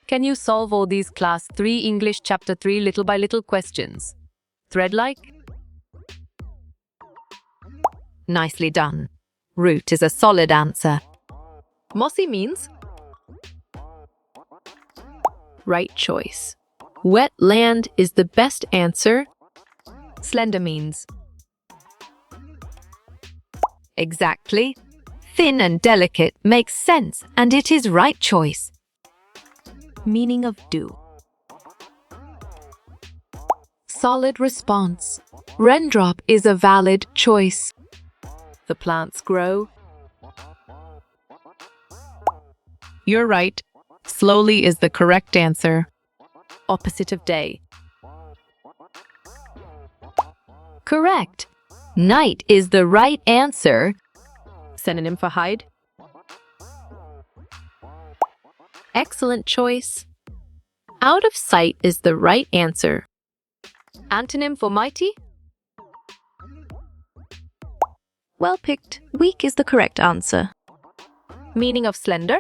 Can you solve all these Class 3 English Chapter 3 little by little questions? Thread-like? Nicely done. Root is a solid answer. Mossy means? Right choice. Wet land is the best answer. Slender means? Exactly. Thin and delicate makes sense, and it is right choice. Meaning of dew. Solid response. Raindrop is a valid choice. The plants grow. You're right. Slowly is the correct answer. Opposite of day. Correct. Night is the right answer. Synonym for hide. Excellent choice. Out of sight is the right answer. Antonym for mighty. Well picked. Weak is the correct answer. Meaning of slender.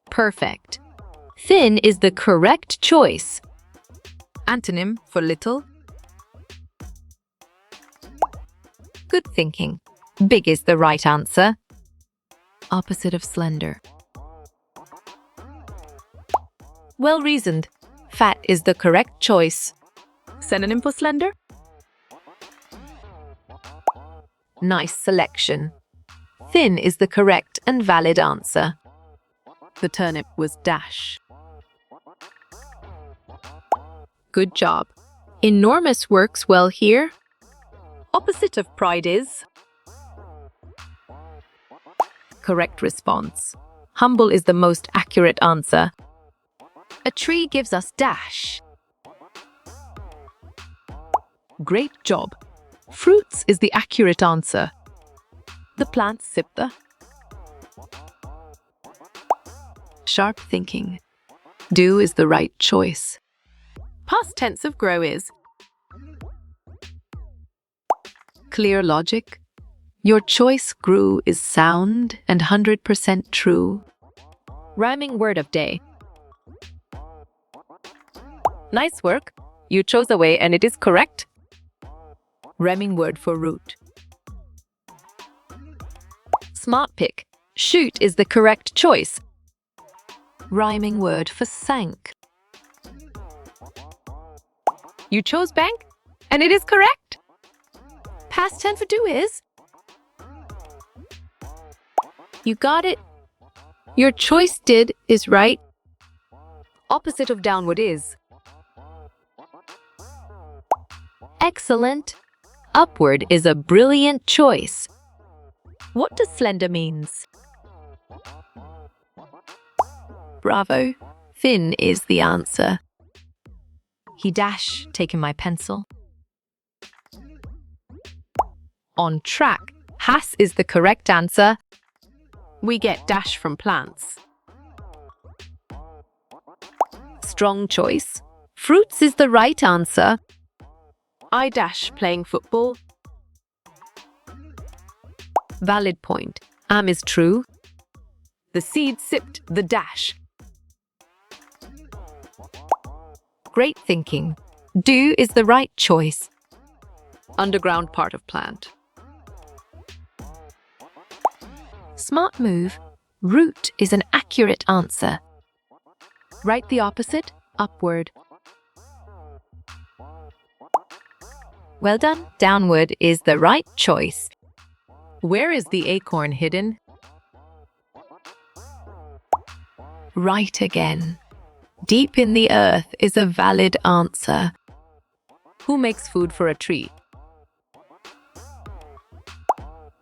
Perfect. Thin is the correct choice. Antonym for little. Good thinking. Big is the right answer. Opposite of slender. Well reasoned. Fat is the correct choice. Synonym for slender. Nice selection. Thin is the correct and valid answer. The turnip was dash. Good job. Enormous works well here. Opposite of pride is? Correct response. Humble is the most accurate answer. A tree gives us dash. Great job. Fruits is the accurate answer. The plants sip the. Sharp thinking. Do is the right choice. Past tense of grow is? Clear logic. Your choice grew is sound and 100% true. Rhyming word of day. Nice work. You chose a way and it is correct. Rhyming word for root. Smart pick. Shoot is the correct choice. Rhyming word for sank. You chose bank and it is correct. Past tense for do is? You got it. Your choice did is right. Opposite of downward is? Excellent. Upward is a brilliant choice. What does slender means? Bravo. Thin is the answer. He dash taken my pencil. On track. Has is the correct answer. We get dash from plants. Strong choice. Fruits is the right answer. I dash playing football. Valid point. Am is true. The seed sipped the dash. Great thinking. Do is the right choice. Underground part of plant. Smart move. Root is an accurate answer. Write the opposite, upward. Well done. Downward is the right choice. Where is the acorn hidden? Right again. Deep in the earth is a valid answer. Who makes food for a tree?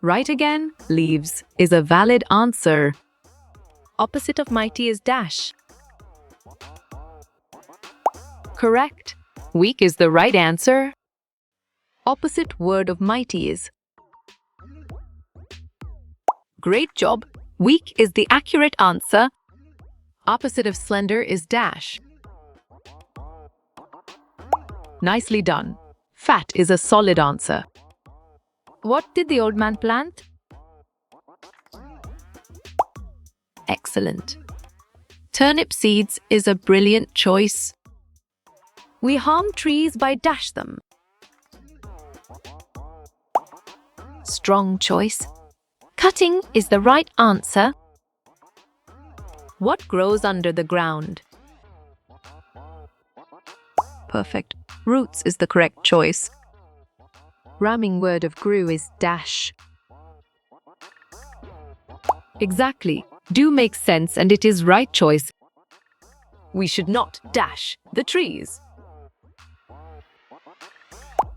Right again, leaves is a valid answer. Opposite of mighty is dash. Correct. Weak is the right answer. Opposite word of mighty is? Great job. Weak is the accurate answer. Opposite of slender is dash. Nicely done. Fat is a solid answer. What did the old man plant? excellent. Turnip seeds is a brilliant choice. We harm trees by dash them. Strong choice. Cutting is the right answer. What grows under the ground? Perfect. Roots is the correct choice. Rhyming word of grew is dash. Exactly. Do makes sense and it is right choice. We should not dash the trees.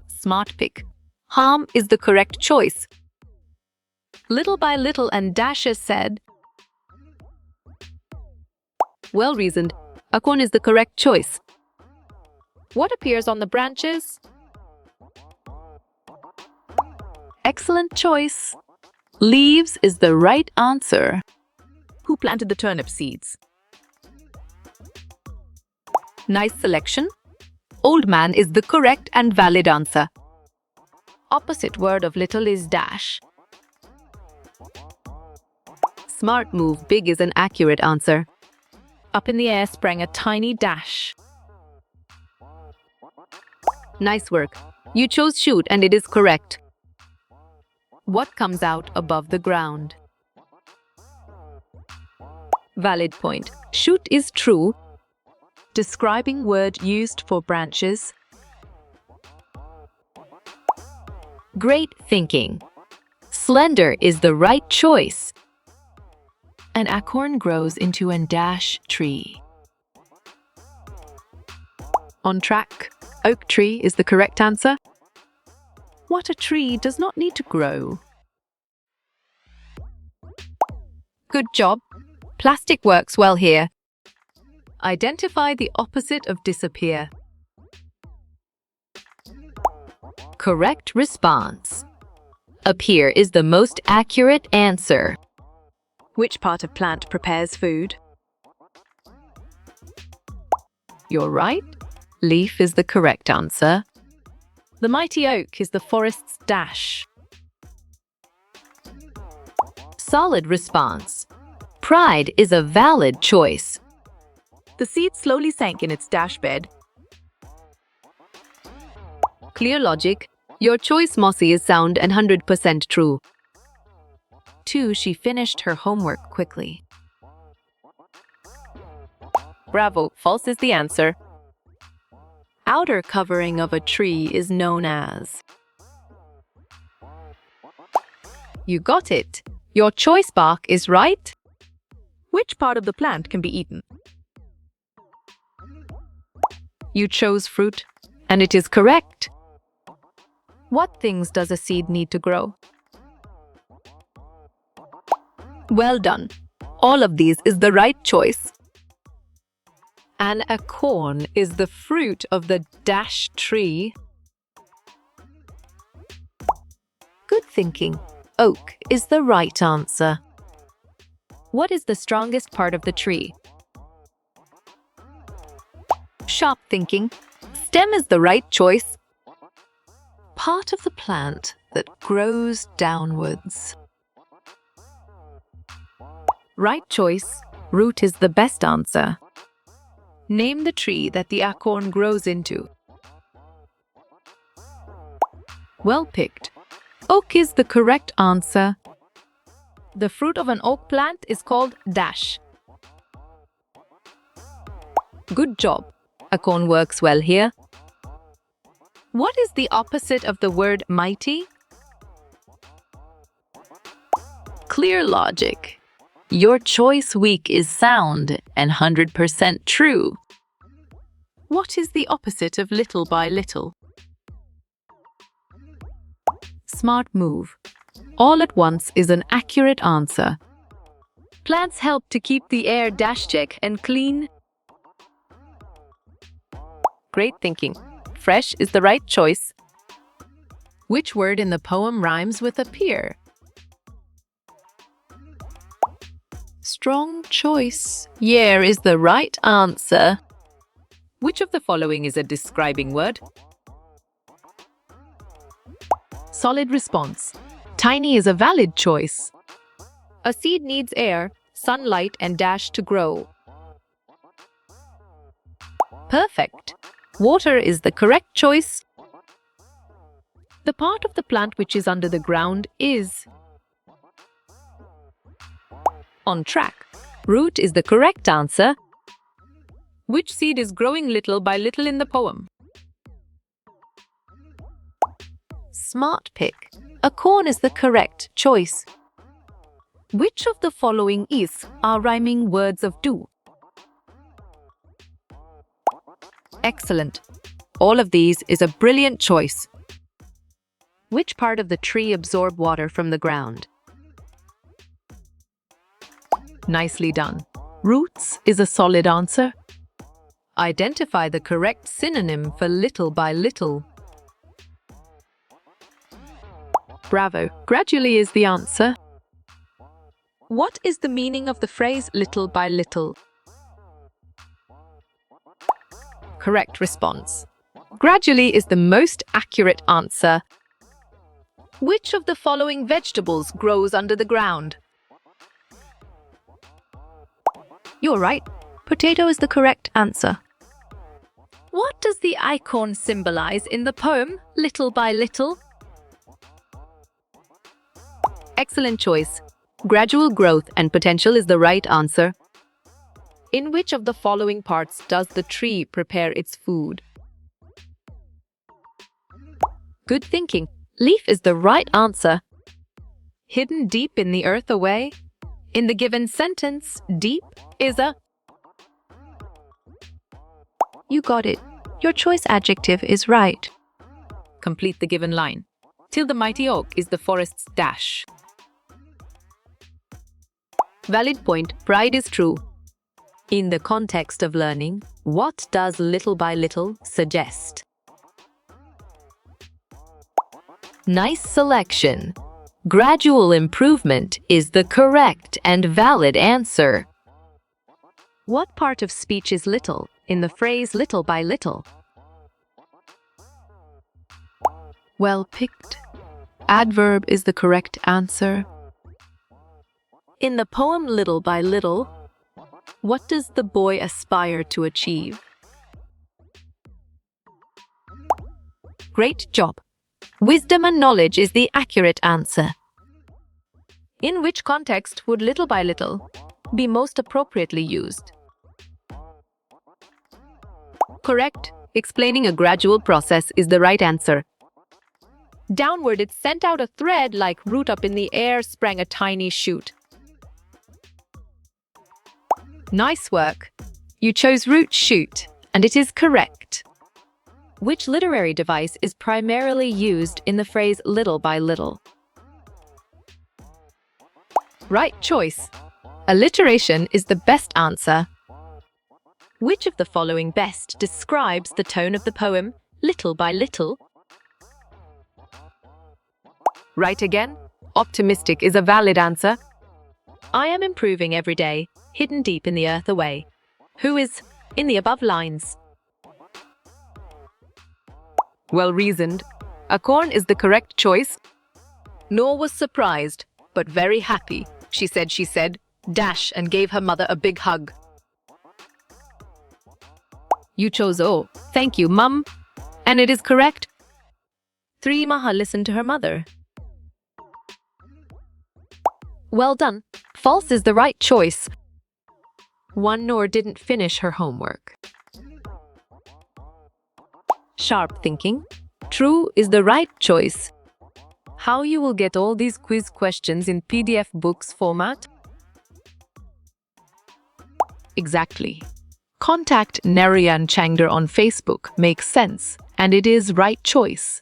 Smart pick. Harm is the correct choice. Little by little and dash is said. Well reasoned. Acorn is the correct choice. What appears on the branches? Excellent choice. Leaves is the right answer. Who planted the turnip seeds? Nice selection. Old man is the correct and valid answer. Opposite word of little is dash. Smart move. Big is an accurate answer. Up in the air sprang a tiny dash. Nice work. You chose shoot and it is correct. What comes out above the ground? Valid point. Shoot is true. Describing word used for branches. Great thinking. Slender is the right choice. An acorn grows into a dash tree. On track. Oak tree is the correct answer. What a tree does not need to grow. Good job. Plastic works well here. Identify the opposite of disappear. Correct response. Appear is the most accurate answer. Which part of plant prepares food? You're right. Leaf is the correct answer. The mighty oak is the forest's dash. Solid response. Pride is a valid choice. The seed slowly sank in its dash bed. Clear logic. Your choice, Mossy, is sound and 100% true. 2. She finished her homework quickly. Bravo, false is the answer. Outer covering of a tree is known as. You got it. Your choice, bark, is right. Which part of the plant can be eaten? You chose fruit, and it is correct. What things does a seed need to grow? Well done. All of these is the right choice. An acorn is the fruit of the dash tree. Good thinking. Oak is the right answer. What is the strongest part of the tree? Sharp thinking. Stem is the right choice. Part of the plant that grows downwards. Right choice. Root is the best answer. Name the tree that the acorn grows into. Well picked. Oak is the correct answer. The fruit of an oak plant is called dash. Good job. Acorn works well here. What is the opposite of the word mighty? Clear logic. Your choice weak is sound and 100% true. What is the opposite of little by little? Smart move. All at once is an accurate answer. Plants help to keep the air dash check and clean. Great thinking. Fresh is the right choice. Which word in the poem rhymes with appear? Strong choice. Year is the right answer. Which of the following is a describing word? Solid response. Tiny is a valid choice. A seed needs air, sunlight and dash to grow. Perfect. Water is the correct choice. The part of the plant which is under the ground is on track. Root is the correct answer. Which seed is growing little by little in the poem? Smart pick. Acorn is the correct choice. Which of the following is are rhyming words of do? Excellent. All of these is a brilliant choice. Which part of the tree absorb water from the ground? Nicely done. Roots is a solid answer. Identify the correct synonym for little by little. Bravo. Gradually is the answer. What is the meaning of the phrase little by little? Correct response. Gradually is the most accurate answer. Which of the following vegetables grows under the ground? You're right. Potato is the correct answer. What does the acorn symbolize in the poem, Little by Little? Excellent choice. Gradual growth and potential is the right answer. In which of the following parts does the tree prepare its food? Good thinking. Leaf is the right answer. Hidden deep in the earth away? In the given sentence, deep is a... You got it. Your choice adjective is right. Complete the given line. Till the mighty oak is the forest's dash. Valid point. Pride is true. In the context of learning, what does little by little suggest? Nice selection. Gradual improvement is the correct and valid answer. What part of speech is little in the phrase little by little? Well picked. Adverb is the correct answer. In the poem Little by Little, what does the boy aspire to achieve? Great job. Wisdom and knowledge is the accurate answer. In which context would little by little be most appropriately used? Correct. Explaining a gradual process is the right answer. Downward it sent out a thread like root up in the air sprang a tiny shoot. Nice work. You chose root shoot, and it is correct. Which literary device is primarily used in the phrase little by little? Right choice. Alliteration is the best answer. Which of the following best describes the tone of the poem, Little by Little? Right again. Optimistic is a valid answer. I am improving every day, hidden deep in the earth away. Who is in the above lines? Well reasoned. Acorn is the correct choice. Noor was surprised, but very happy. She said, dash, and gave her mother a big hug. You chose O. Thank you, Mum. And it is correct. 3 Maha listened to her mother. Well done. False is the right choice. 1 Noor didn't finish her homework. Sharp thinking. True is the right choice. How you will get all these quiz questions in PDF books format? Exactly. Contact Narayan Changder on Facebook makes sense, and it is right choice.